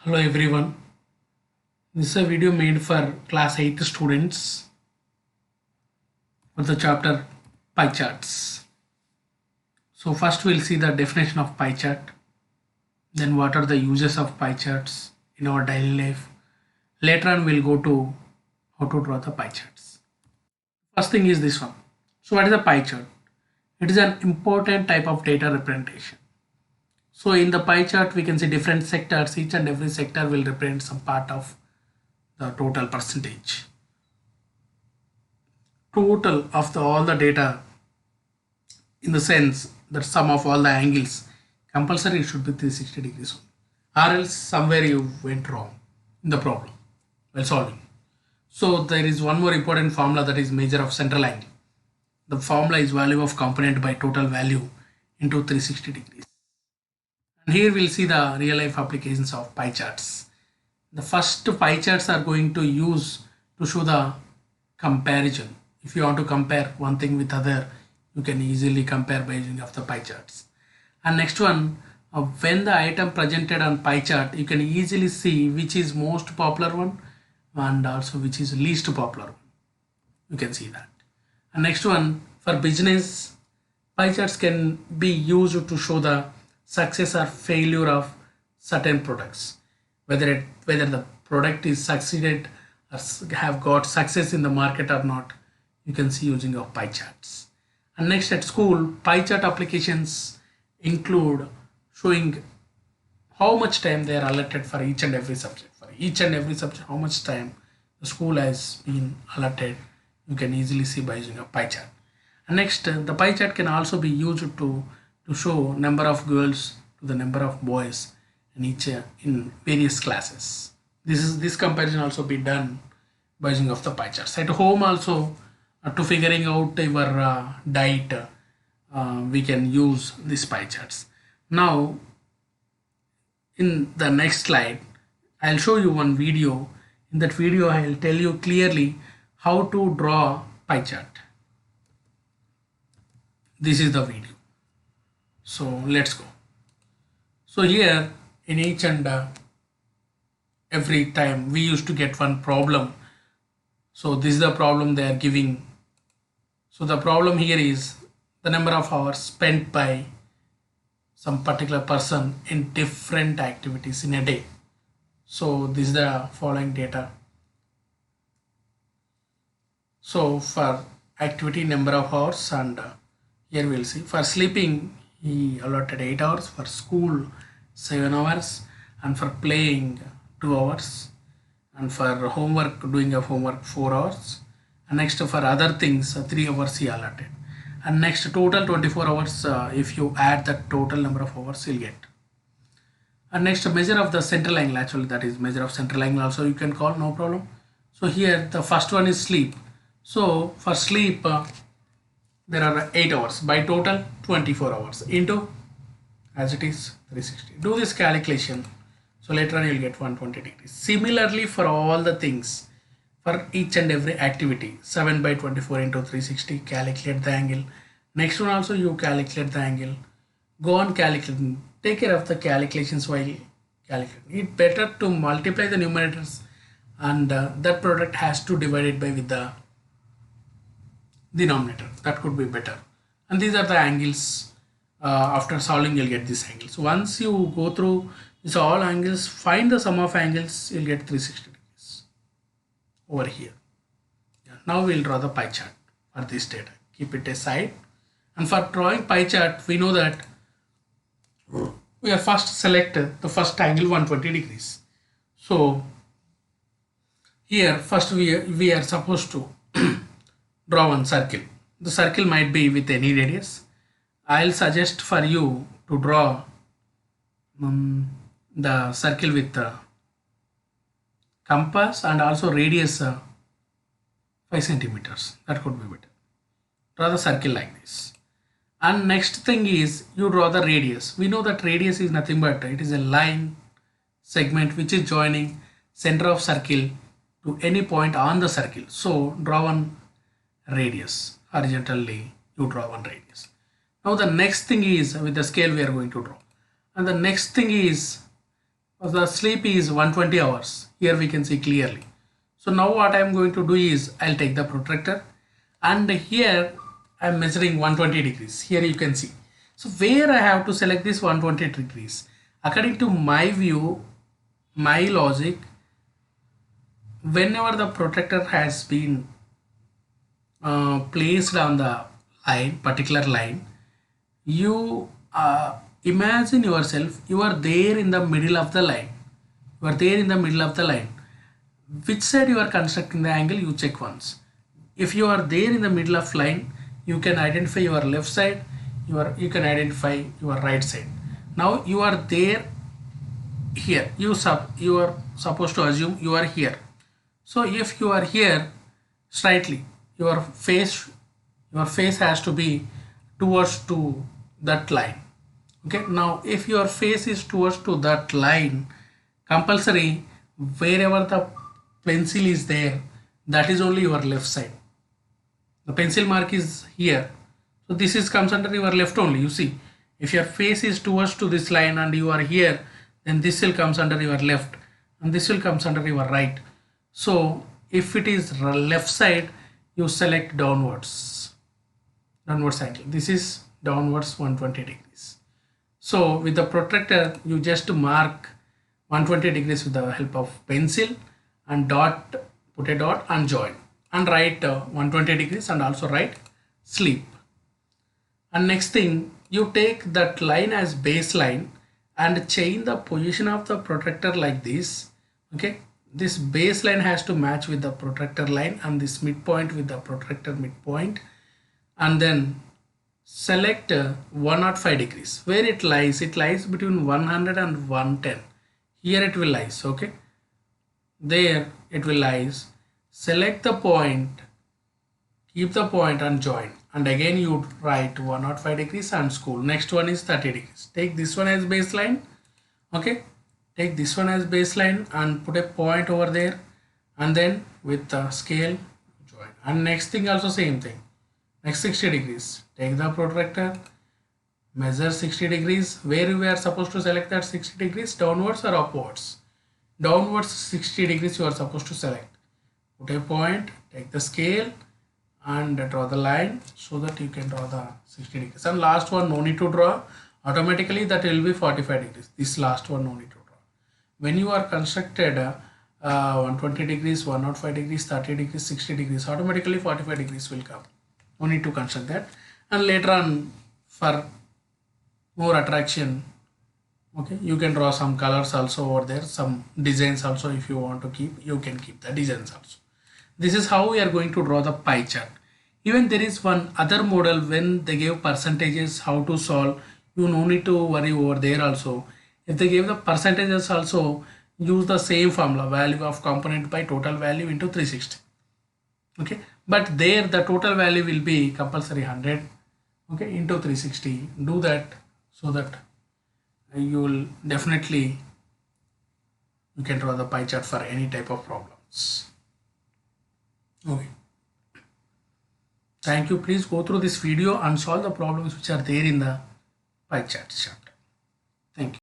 Hello everyone. This is a video made for class 8 students for the chapter pie charts. So first we'll see the definition of pie chart, then what are the uses of pie charts in our daily life. Later on we'll go to how to draw the pie charts. First thing is this one. So what is a pie chart? It is an important type of data representation. So in the pie chart we can see different sectors. Each and every sector will represent some part of the total percentage. Total of all the data, in the sense that sum of all the angles, compulsory it should be 360 degrees, or else somewhere you went wrong in the problem while solving. So there is one more important formula, that is measure of central angle. The formula is value of component by total value into 360 degrees. And here we'll see the real life applications of pie charts. The first pie charts are going to use to show the comparison. If you want to compare one thing with other, you can easily compare by using of the pie charts. And next one, when the item presented on pie chart, you can easily see which is most popular one and also which is least popular one. You can see that. And next one, for business, pie charts can be used to show the success or failure of certain products, whether the product is succeeded or have got success in the market or not. You can see using of pie charts. And next, at school, pie chart applications include showing how much time they are allotted for each and every subject. For each and every subject, how much time the school has been allotted, you can easily see by using a pie chart. And next, the pie chart can also be used to show number of girls to the number of boys in each in various classes. This comparison also be done by using of the pie charts. At home also, to figuring out your diet, we can use these pie charts. Now in the next slide I'll show you one video. In that video I'll tell you clearly how to draw pie chart. This is the video. So let's go. So here in each and every time we used to get one problem. So this is the problem they are giving. So the problem here is the number of hours spent by some particular person in different activities in a day. So this is the following data. So for activity, number of hours, and here we'll see for sleeping he allotted 8 hours, for school 7 hours, and for playing 2 hours, and for homework, doing a homework 4 hours, and next for other things 3 hours he allotted. And next total 24 hours, if you add the total number of hours you'll get. And next measure of the central angle, actually that is measure of central angle also you can call, no problem. So here the first one is sleep. So for sleep there are 8 hours, by total 24 hours into as it is 360. Do this calculation. So later on you'll get 120 degrees. Similarly for all the things, for each and every activity, 7 by 24 into 360, calculate the angle. Next one also you calculate the angle. Go on calculating. Take care of the calculations while calculating. It's better to multiply the numerators, and that product has to divide it by with the denominator. That could be better. And these are the angles. After solving you'll get these angles. Once you go through this all angles, find the sum of angles, you'll get 360 degrees over here. Yeah. Now we'll draw the pie chart for this data. Keep it aside. And for drawing pie chart, we know that we are first select the first angle 120 degrees. So here first we are supposed to draw one circle. The circle might be with any radius. I'll suggest for you to draw the circle with the compass and also radius 5 centimeters. That could be better. Draw the circle like this. And next thing is you draw the radius. We know that radius is nothing but it is a line segment which is joining center of circle to any point on the circle. So draw one radius. Horizontally you draw one radius. Now the next thing is with the scale we are going to draw. And the next thing is The sleep is 120 hours. Here we can see clearly. So now what I am going to do is I'll take the protractor and here I am measuring 120 degrees. Here you can see. So where I have to select this 120 degrees? According to my view, my logic, whenever the protractor has been placed on the line, particular line, you imagine yourself, you are there in the middle of the line. You are there in the middle of the line. Which side you are constructing the angle, you check once. If you are there in the middle of line, you can identify your left side, you can identify your right side. Now you are there here, you are supposed to assume you are here. So if you are here slightly, your face has to be towards to that line. Okay, now if your face is towards to that line, compulsory wherever the pencil is there, that is only your left side. The pencil mark is here, so this is comes under your left only. You see, if your face is towards to this line and you are here, then this will comes under your left and this will comes under your right. So if it is left side, you select downwards angle. This is downwards 120 degrees. So with the protractor, you just mark 120 degrees with the help of pencil and dot, put a dot and join and write 120 degrees and also write sleep. And next thing, you take that line as baseline and change the position of the protractor like this. Okay, this baseline has to match with the protractor line and this midpoint with the protractor midpoint, and then select 105 degrees. Where it lies between 100 and 110. Here it will lies. Okay, there it will lies. Select the point, keep the point and join, and again you write 105 degrees and school. Next one is 30 degrees. Take this one as baseline. Okay, take this one as baseline and put a point over there, and then with the scale join. And next thing also same thing. Next 60 degrees, take the protractor, measure 60 degrees. Where we are supposed to select that 60 degrees, downwards or upwards? Downwards 60 degrees you are supposed to select. Put a point, take the scale and draw the line so that you can draw the 60 degrees. And last one no need to draw, automatically that will be 45 degrees. This last one no need to draw. When you are constructed 120 degrees, 105 degrees, 30 degrees, 60 degrees, automatically 45 degrees will come. No need to construct that. And later on, for more attraction, okay, you can draw some colors also over there, some designs also. If you want to keep, you can keep the designs also. This is how we are going to draw the pie chart. Even there is one other model when they give percentages how to solve. You no need to worry over there also. If they give the percentages also, use the same formula, value of component by total value into 360. Okay, but there the total value will be compulsory 100, okay, into 360. Do that so that you will definitely, you can draw the pie chart for any type of problems. Okay, thank you. Please go through this video and solve the problems which are there in the pie chart chapter. Thank you.